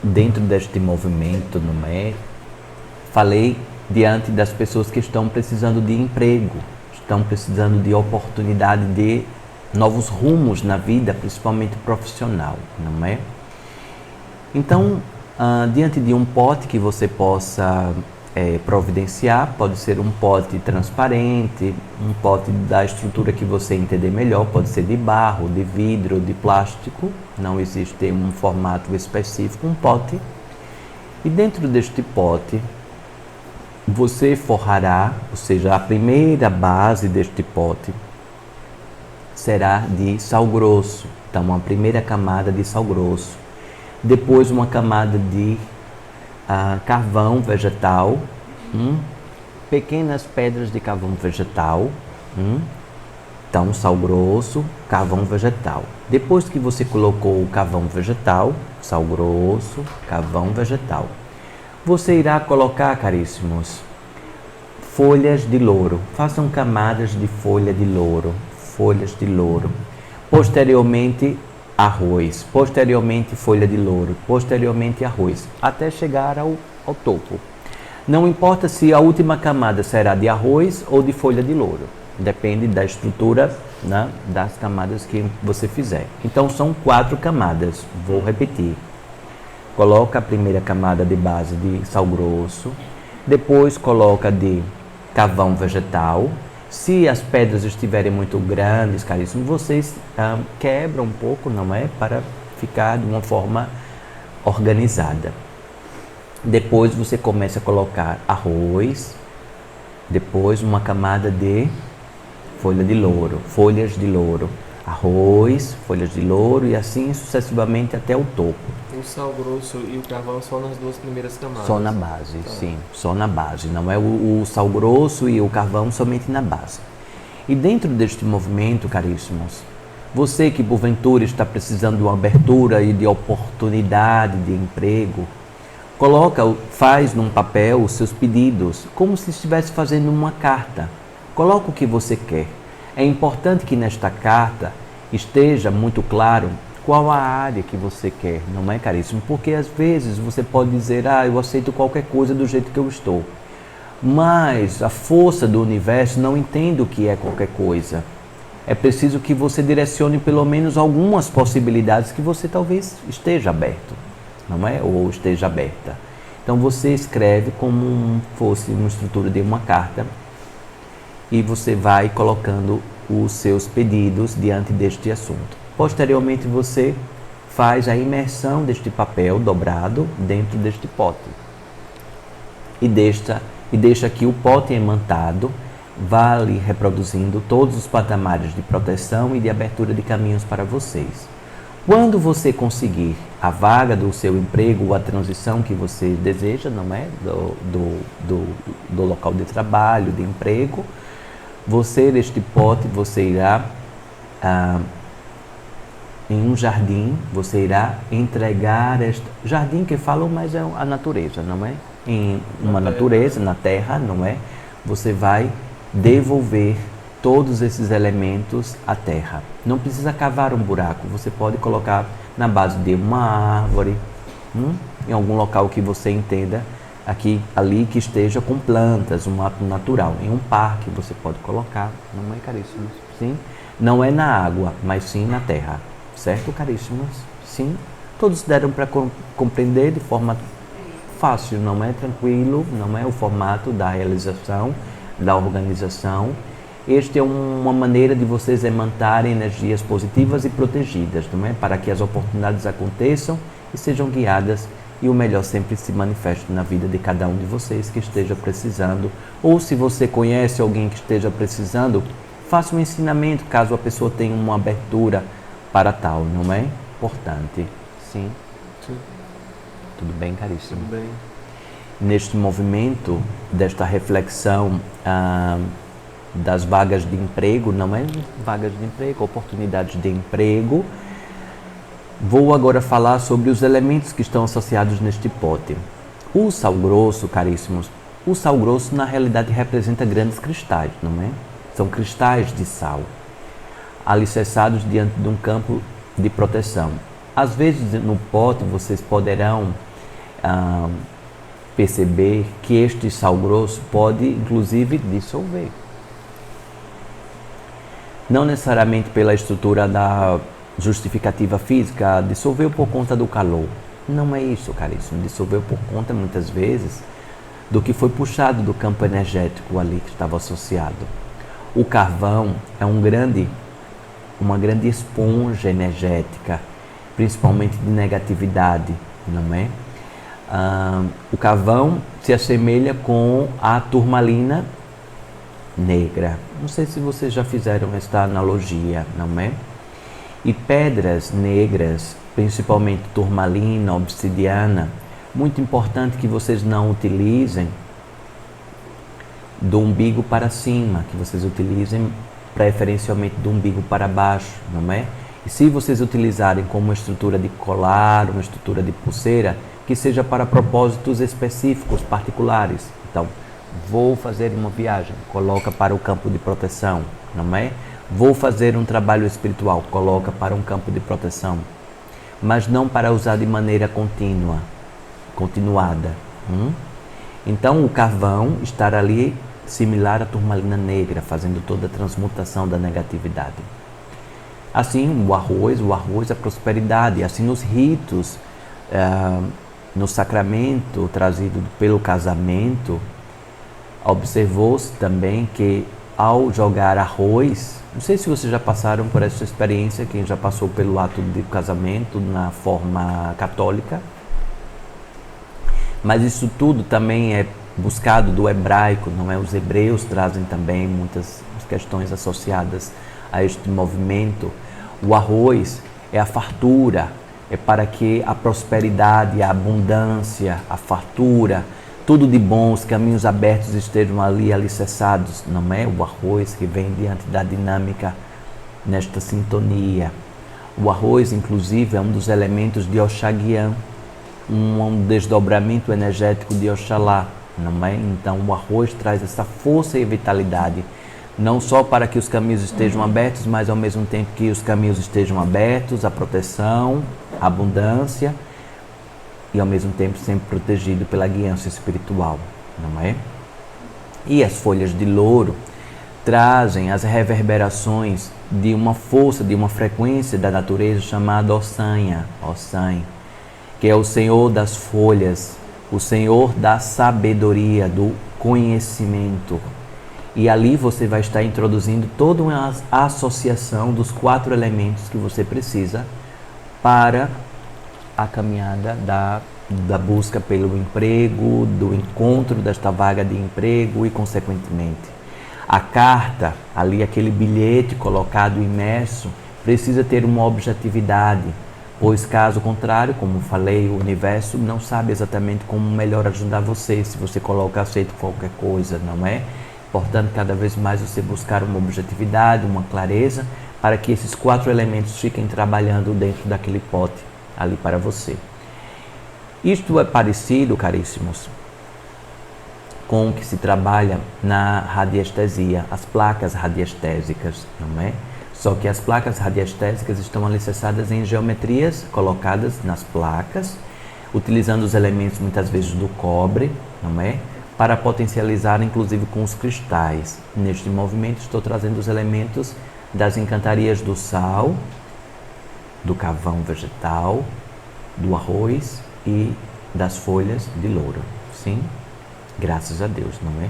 dentro deste movimento, não é? Falei diante das pessoas que estão precisando de emprego, estão precisando de oportunidade de novos rumos na vida, principalmente profissional, não é? Então, diante de um pote que você possa providenciar, pode ser um pote transparente, um pote da estrutura que você entender melhor, pode ser de barro, de vidro, de plástico, não existe um formato específico, um pote. E dentro deste pote, você forrará, ou seja, a primeira base deste pote será de sal grosso, então uma primeira camada de sal grosso, depois uma camada de carvão vegetal, pequenas pedras de carvão vegetal, então sal grosso, carvão vegetal. Depois que você colocou o carvão vegetal, sal grosso, carvão vegetal, você irá colocar, caríssimos, folhas de louro. Façam camadas de folha de louro, folhas de louro. Posteriormente, arroz. Posteriormente, folha de louro. Posteriormente, arroz. Até chegar ao topo. Não importa se a última camada será de arroz ou de folha de louro. Depende da estrutura, né, das camadas que você fizer. Então, são 4 camadas. Vou repetir. Coloca a primeira camada de base de sal grosso, depois coloca de carvão vegetal. Se as pedras estiverem muito grandes, caríssimo, vocês quebram um pouco, não é? Para ficar de uma forma organizada. Depois você começa a colocar arroz, depois uma camada de folha de louro, folhas de louro, arroz, folhas de louro e assim sucessivamente até o topo. O sal grosso e o carvão só nas 2 primeiras camadas? Só na base, tá. Sim, só na base. Não é o sal grosso e o carvão somente na base. E dentro deste movimento, caríssimos, você que porventura está precisando de uma abertura e de oportunidade de emprego, faz num papel os seus pedidos, como se estivesse fazendo uma carta. Coloca o que você quer. É importante que nesta carta esteja muito claro qual a área que você quer, não é, caríssimo? Porque às vezes você pode dizer, eu aceito qualquer coisa do jeito que eu estou. Mas a força do universo não entende o que é qualquer coisa. É preciso que você direcione pelo menos algumas possibilidades que você talvez esteja aberto, não é? Ou esteja aberta. Então você escreve como fosse uma estrutura de uma carta e você vai colocando os seus pedidos diante deste assunto. Posteriormente, você faz a imersão deste papel dobrado dentro deste pote. E deixa que o pote imantado vá ali reproduzindo todos os patamares de proteção e de abertura de caminhos para vocês. Quando você conseguir a vaga do seu emprego ou a transição que você deseja, não é? Do local de trabalho, de emprego, neste pote, você irá em um jardim, você irá entregar jardim que falam, mas é a natureza, não é? Em uma natureza, na terra, não é? Você vai devolver todos esses elementos à terra. Não precisa cavar um buraco, você pode colocar na base de uma árvore, em algum local que você entenda, ali que esteja com plantas, um ato natural. Em um parque você pode colocar, não é, caríssimos? Sim? Não é na água, mas sim na terra. Certo, caríssimos? Sim. Todos deram para compreender de forma fácil, não é? Tranquilo, não é? O formato da realização, da organização. Este é uma maneira de vocês emantarem energias positivas e protegidas, não é? Para que as oportunidades aconteçam e sejam guiadas e o melhor sempre se manifeste na vida de cada um de vocês que esteja precisando. Ou se você conhece alguém que esteja precisando, faça um ensinamento caso a pessoa tenha uma abertura para tal, não é? Importante. Sim? Sim. Tudo bem, caríssimo? Tudo bem. Neste movimento, desta reflexão das vagas de emprego, não é? Vagas de emprego, oportunidades de emprego. Vou agora falar sobre os elementos que estão associados neste pote. O sal grosso, caríssimos, o sal grosso na realidade representa grandes cristais, não é? São cristais de sal, alicerçados diante de um campo de proteção. Às vezes no pote vocês poderão perceber que este sal grosso pode, inclusive, dissolver. Não necessariamente pela estrutura da justificativa física, dissolveu por conta do calor. Não é isso, caríssimo. Dissolveu por conta, muitas vezes, do que foi puxado do campo energético ali que estava associado. O carvão é uma grande esponja energética, principalmente de negatividade, não é? O carvão se assemelha com a turmalina negra. Não sei se vocês já fizeram esta analogia, não é? E pedras negras, principalmente turmalina, obsidiana, muito importante que vocês não utilizem do umbigo para cima, que vocês utilizem preferencialmente do umbigo para baixo, não é? E se vocês utilizarem como uma estrutura de colar, uma estrutura de pulseira, que seja para propósitos específicos, particulares. Então, vou fazer uma viagem, coloca para o campo de proteção, não é? Vou fazer um trabalho espiritual, coloca para um campo de proteção, mas não para usar de maneira continuada. Então, o carvão estar ali similar à turmalina negra, fazendo toda a transmutação da negatividade. Assim, o arroz é a prosperidade. Assim, nos ritos, no sacramento trazido pelo casamento, observou-se também que ao jogar arroz, não sei se vocês já passaram por essa experiência, quem já passou pelo ato de casamento na forma católica, mas isso tudo também é buscado do hebraico, não é? Os hebreus trazem também muitas questões associadas a este movimento. O arroz é a fartura, é para que a prosperidade, a abundância, a fartura, tudo de bom, os caminhos abertos estejam ali alicerçados, não é? O arroz que vem diante da dinâmica nesta sintonia. O arroz, inclusive, é um dos elementos de Oxaguian, um desdobramento energético de Oxalá, não é? Então, o arroz traz essa força e vitalidade, não só para que os caminhos estejam abertos, mas ao mesmo tempo que os caminhos estejam abertos, a proteção, a abundância, e ao mesmo tempo sempre protegido pela guiança espiritual, não é? E as folhas de louro trazem as reverberações de uma força, de uma frequência da natureza chamada Ossanha, que é o Senhor das folhas, o Senhor da sabedoria, do conhecimento. E ali você vai estar introduzindo toda uma associação dos 4 elementos que você precisa para a caminhada da busca pelo emprego, do encontro desta vaga de emprego e, consequentemente, a carta, ali aquele bilhete colocado imerso, precisa ter uma objetividade, pois caso contrário, como falei, o universo não sabe exatamente como melhor ajudar você se você coloca aceito qualquer coisa, não é? Portanto, cada vez mais você buscar uma objetividade, uma clareza, para que esses 4 elementos fiquem trabalhando dentro daquele pote ali para você. Isto é parecido, caríssimos, com o que se trabalha na radiestesia, as placas radiestésicas, não é? Só que as placas radiestésicas estão alicerçadas em geometrias colocadas nas placas, utilizando os elementos muitas vezes do cobre, não é? Para potencializar inclusive com os cristais. Neste movimento estou trazendo os elementos das encantarias do sal, do carvão vegetal, do arroz e das folhas de louro. Sim? Graças a Deus, não é?